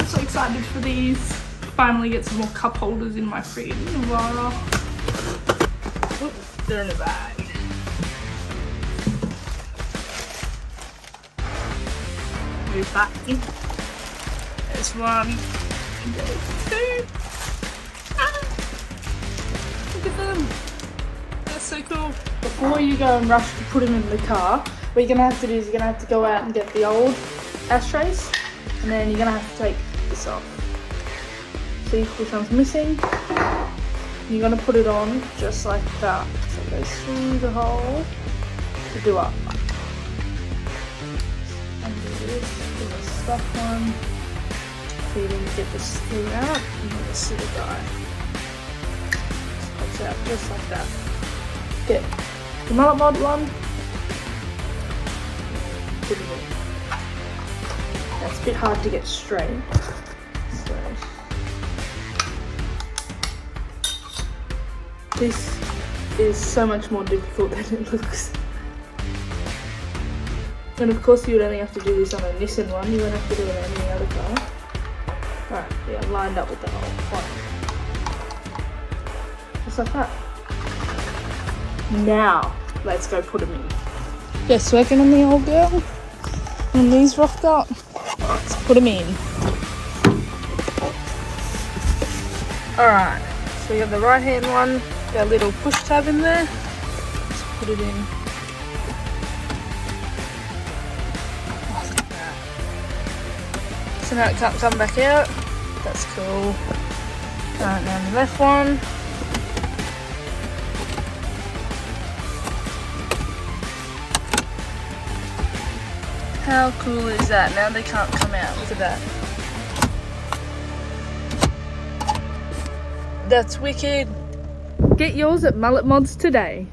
so excited for these. Finally get some more cup holders in my fridge. Navara. Oops, they're in the bag. Move that in. There's one. There's two. Ah, look at them. That's so cool. Before you go and rush to put them in the car, what you're gonna have to do is you're gonna have to go out and get the old ashtrays, and then you're gonna have to take this off. See which one's missing. You're gonna put it on just like that. So it goes through the hole to do up. And do this for the stuff one. So you didn't get the screw out, and then this little guy pops out just like that. Get the Mullet Mod one. Put it in. That's a bit hard to get straight. So this is so much more difficult than it looks. And of course you would only have to do this on a Nissan one, you won't have to do it on any other car. Alright, yeah, lined up with the hole. Fine. Just like that. Now, let's go put them in. Just working on the old girl. And these rocked up. Let's put them in. Alright, so we have the right hand one. Got a little push tab in there. Let's put it in. Oh, look at that. So now it can't come back out. That's cool. Alright, now the left one. How cool is that? Now they can't come out. Look at that. That's wicked. Get yours at Mullet Mods today.